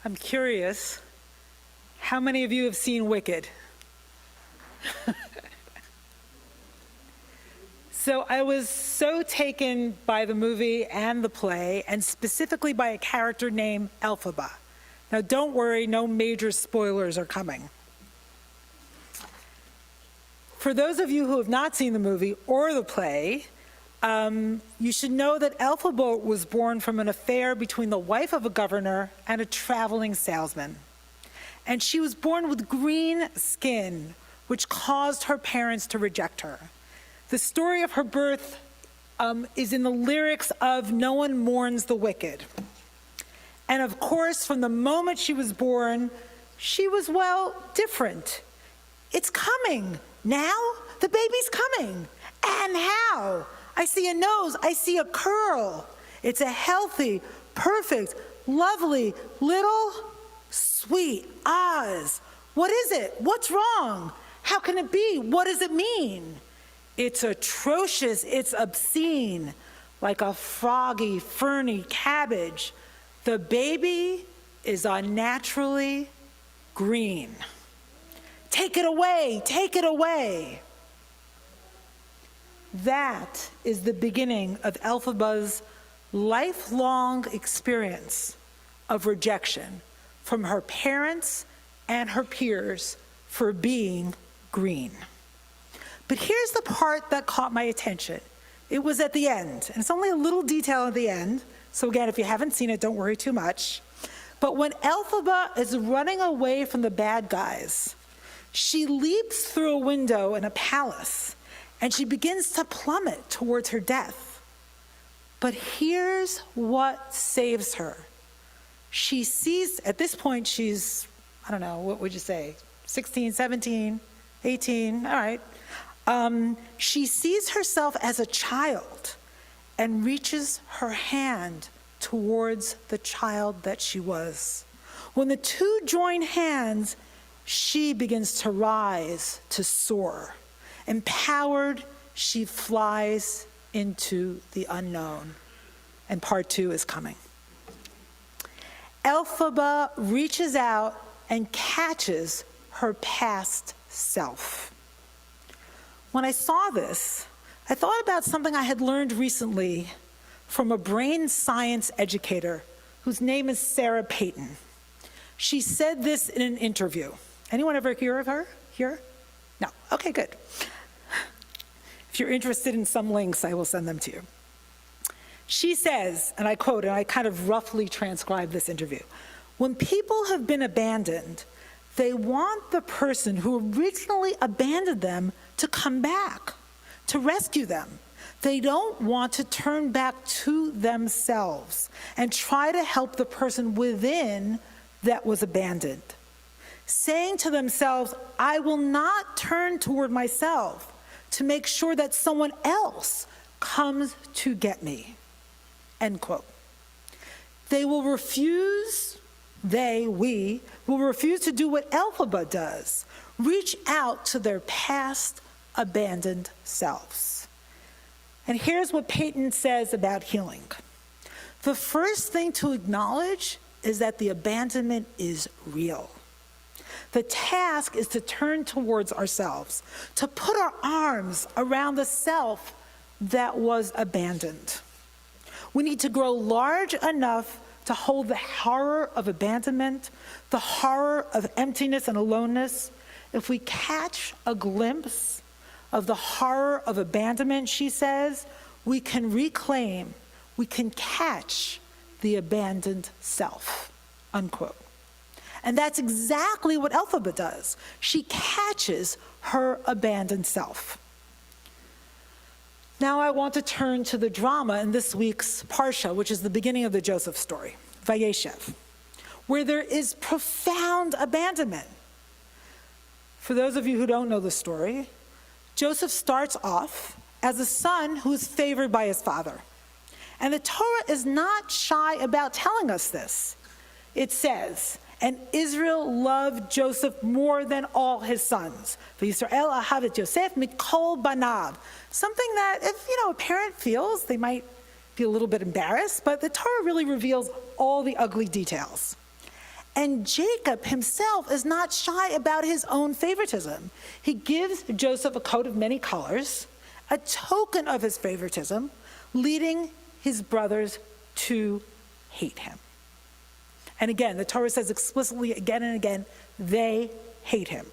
I'm curious, how many of you have seen Wicked? So I was so taken by the movie and the play, and specifically by a character named Elphaba. Now don't worry, no major spoilers are coming. For those of you who have not seen the movie or the play, you should know that Elphaba was born from an affair between the wife of a governor and a traveling salesman. And she was born with green skin, which caused her parents to reject her. The story of her birth is in the lyrics of "No One Mourns the Wicked." And of course, from the moment she was born, she was, well, different. It's coming. Now, the baby's coming. And how? I see a nose, I see a curl. It's a healthy, perfect, lovely, little, sweet Oz. What is it? What's wrong? How can it be? What does it mean? It's atrocious, it's obscene, like a froggy, ferny cabbage. The baby is unnaturally green. Take it away, take it away. That is the beginning of Elphaba's lifelong experience of rejection from her parents and her peers for being green. But here's the part that caught my attention. It was at the end, and it's only a little detail at the end, so again, if you haven't seen it, don't worry too much. But when Elphaba is running away from the bad guys, she leaps through a window in a palace, and she begins to plummet towards her death. But here's what saves her. She sees, at this point she's, I don't know, what would you say, 16, 17, 18, all right. She sees herself as a child and reaches her hand towards the child that she was. When the two join hands, she begins to rise, to soar. Empowered, she flies into the unknown. And part 2 is coming. Elphaba reaches out and catches her past self. When I saw this, I thought about something I had learned recently from a brain science educator whose name is Sarah Payton. She said this in an interview. Anyone ever hear of her here? No, okay, good. If you're interested in some links, I will send them to you. She says, and I quote, and I kind of roughly transcribe this interview, "When people have been abandoned, they want the person who originally abandoned them to come back, to rescue them. They don't want to turn back to themselves and try to help the person within that was abandoned. Saying to themselves, I will not turn toward myself to make sure that someone else comes to get me." End quote. We will refuse to do what Elphaba does, reach out to their past abandoned selves. And here's what Payton says about healing. The first thing to acknowledge is that the abandonment is real. The task is to turn towards ourselves, to put our arms around the self that was abandoned. We need to grow large enough to hold the horror of abandonment, the horror of emptiness and aloneness. If we catch a glimpse of the horror of abandonment, she says, we can reclaim, we can catch the abandoned self, unquote. And that's exactly what Elphaba does. She catches her abandoned self. Now I want to turn to the drama in this week's Parsha, which is the beginning of the Joseph story, Vayeshev, where there is profound abandonment. For those of you who don't know the story, Joseph starts off as a son who is favored by his father. And the Torah is not shy about telling us this. It says, and Israel loved Joseph more than all his sons. V'Yisrael ahav et Yosef mikol banav. Something that, if a parent feels, they might be a little bit embarrassed, but the Torah really reveals all the ugly details. And Jacob himself is not shy about his own favoritism. He gives Joseph a coat of many colors, a token of his favoritism, leading his brothers to hate him. And again, the Torah says explicitly again and again, they hate him.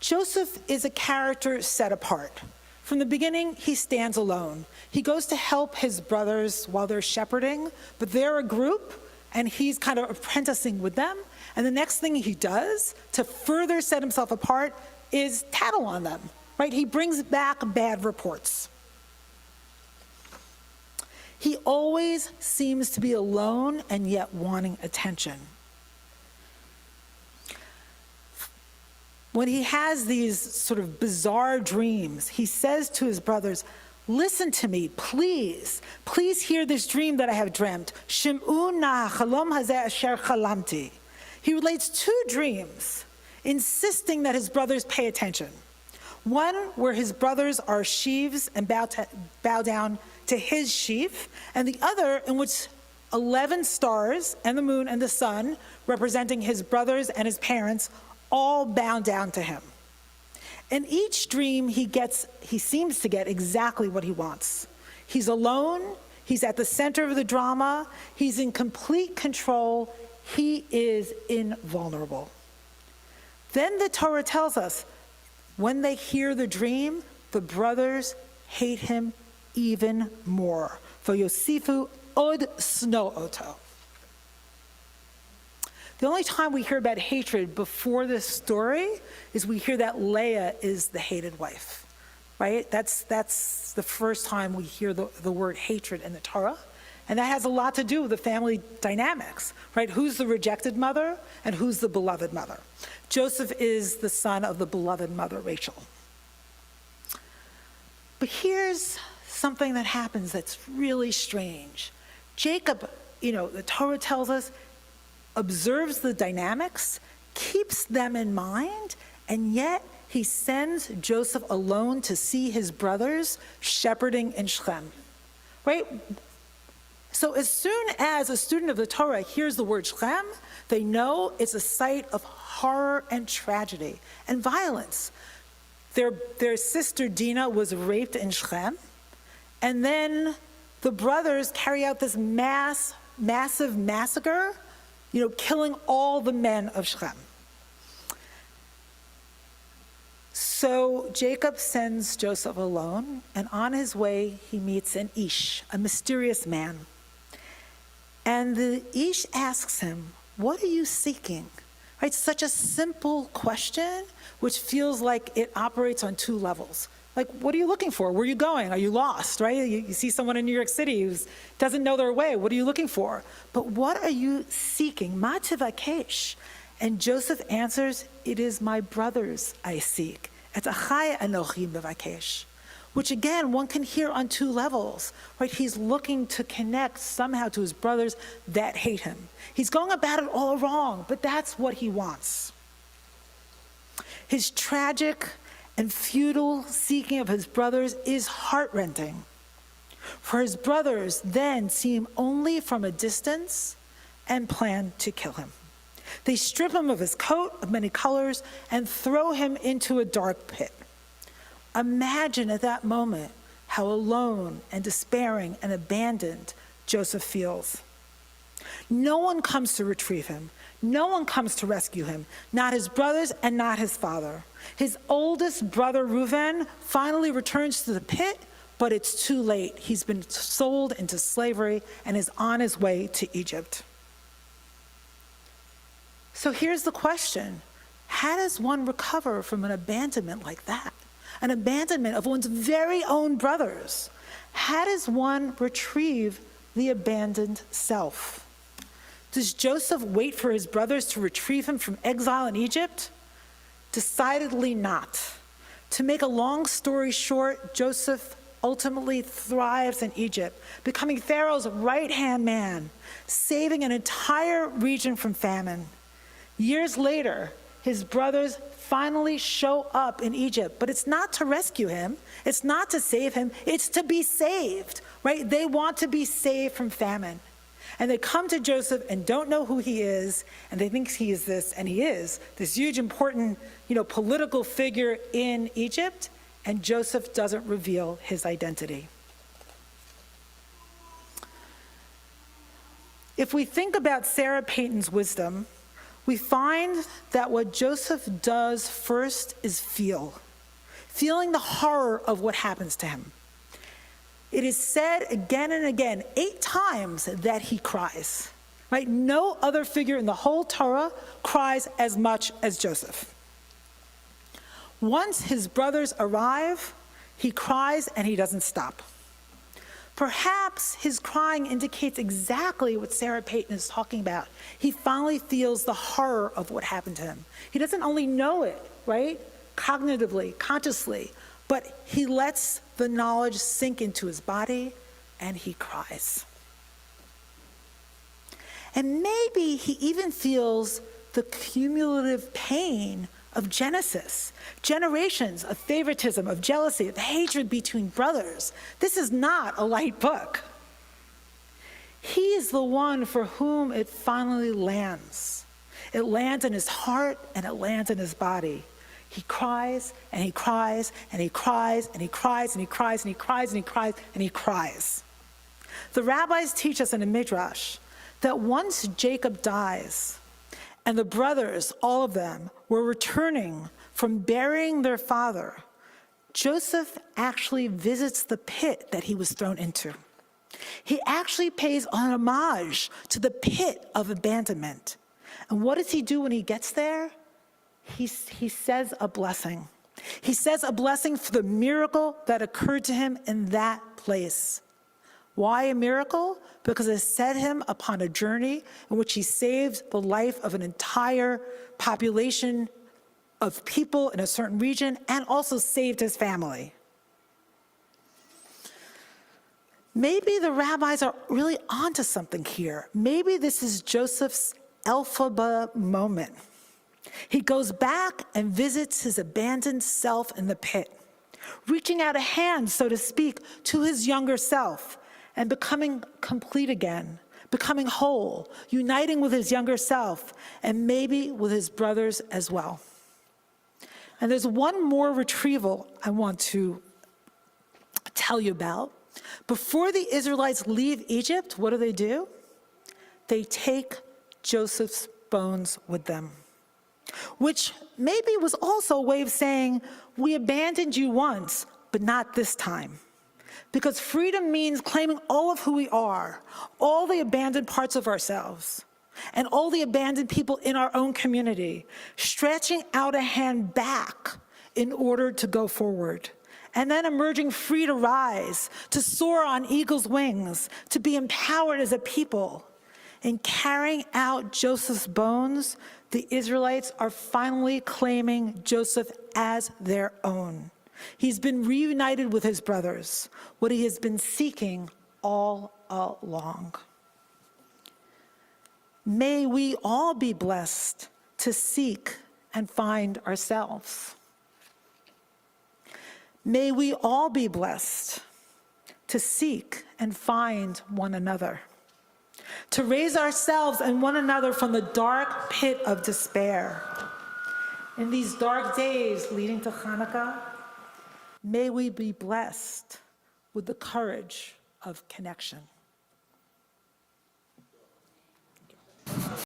Joseph is a character set apart. From the beginning, he stands alone. He goes to help his brothers while they're shepherding, but they're a group, and he's kind of apprenticing with them. And the next thing he does to further set himself apart is tattle on them, right? He brings back bad reports. He always seems to be alone and yet wanting attention. When he has these sort of bizarre dreams, he says to his brothers, listen to me, please. Please hear this dream that I have dreamt. Shim'u na chalom hazeh asher chalamti. He relates two dreams, insisting that his brothers pay attention. One where his brothers are sheaves and bow down to his sheaf, and the other in which 11 stars and the moon and the sun, representing his brothers and his parents, all bow down to him. In each dream, he seems to get exactly what he wants. He's alone, he's at the center of the drama, he's in complete control, he is invulnerable. Then the Torah tells us, when they hear the dream, the brothers hate him even more. V'yosifu od sno oto. The only time we hear about hatred before this story is we hear that Leah is the hated wife, right? That's the first time we hear the word hatred in the Torah. And that has a lot to do with the family dynamics, right? Who's the rejected mother and who's the beloved mother? Joseph is the son of the beloved mother, Rachel. But here's something that happens that's really strange. Jacob, the Torah tells us, observes the dynamics, keeps them in mind, and yet he sends Joseph alone to see his brothers shepherding in Shechem, right? So as soon as a student of the Torah hears the word Shechem, they know it's a site of horror and tragedy and violence. Their sister Dinah was raped in Shechem, and then the brothers carry out this massive massacre, killing all the men of Shechem. So Jacob sends Joseph alone, and on his way he meets an Ish, a mysterious man. And the Ish asks him, what are you seeking? Right? Such a simple question, which feels like it operates on two levels. Like, what are you looking for? Where are you going? Are you lost, right? You see someone in New York City who doesn't know their way. What are you looking for? But what are you seeking? Ma tivakesh. And Joseph answers, it is my brothers I seek. Et achai anochi mevakesh. Which again, one can hear on two levels, right? He's looking to connect somehow to his brothers that hate him. He's going about it all wrong, but that's what he wants. His tragic and futile seeking of his brothers is heart-rending. For his brothers then see him only from a distance and plan to kill him. They strip him of his coat of many colors and throw him into a dark pit. Imagine at that moment how alone and despairing and abandoned Joseph feels. No one comes to retrieve him. No one comes to rescue him, not his brothers and not his father. His oldest brother, Reuven, finally returns to the pit, but it's too late. He's been sold into slavery and is on his way to Egypt. So here's the question. How does one recover from an abandonment like that? An abandonment of one's very own brothers. How does one retrieve the abandoned self? Does Joseph wait for his brothers to retrieve him from exile in Egypt? Decidedly not. To make a long story short, Joseph ultimately thrives in Egypt, becoming Pharaoh's right-hand man, saving an entire region from famine. Years later, his brothers finally show up in Egypt, but it's not to rescue him, it's not to save him, it's to be saved, right? They want to be saved from famine. And they come to Joseph and don't know who he is, and they think he is this, and he is this huge, important, political figure in Egypt, and Joseph doesn't reveal his identity. If we think about Sarah Payton's wisdom, we find that what Joseph does first is feeling the horror of what happens to him. It is said again and again, 8 times, that he cries. Right? No other figure in the whole Torah cries as much as Joseph. Once his brothers arrive, he cries and he doesn't stop. Perhaps his crying indicates exactly what Sarah Payton is talking about. He finally feels the horror of what happened to him. He doesn't only know it, right, cognitively, consciously, but he lets the knowledge sink into his body and he cries. And maybe he even feels the cumulative pain of Genesis, generations of favoritism, of jealousy, of hatred between brothers. This is not a light book. He is the one for whom it finally lands. It lands in his heart and it lands in his body. He cries and he cries and he cries and he cries and he cries and he cries and he cries and he cries. The rabbis teach us in the Midrash that once Jacob dies, and the brothers, all of them, were returning from burying their father, Joseph actually visits the pit that he was thrown into. He actually pays an homage to the pit of abandonment. And what does he do when he gets there? He says a blessing. He says a blessing for the miracle that occurred to him in that place. Why a miracle? Because it set him upon a journey in which he saved the life of an entire population of people in a certain region and also saved his family. Maybe the rabbis are really onto something here. Maybe this is Joseph's Elphaba moment. He goes back and visits his abandoned self in the pit, reaching out a hand, so to speak, to his younger self, and becoming complete again, becoming whole, uniting with his younger self, and maybe with his brothers as well. And there's one more retrieval I want to tell you about. Before the Israelites leave Egypt, what do? They take Joseph's bones with them, which maybe was also a way of saying, we abandoned you once, but not this time. Because freedom means claiming all of who we are, all the abandoned parts of ourselves, and all the abandoned people in our own community, stretching out a hand back in order to go forward, and then emerging free to rise, to soar on eagle's wings, to be empowered as a people. In carrying out Joseph's bones, the Israelites are finally claiming Joseph as their own. He's been reunited with his brothers, what he has been seeking all along. May we all be blessed to seek and find ourselves. May we all be blessed to seek and find one another, to raise ourselves and one another from the dark pit of despair. In these dark days leading to Hanukkah, may we be blessed with the courage of connection.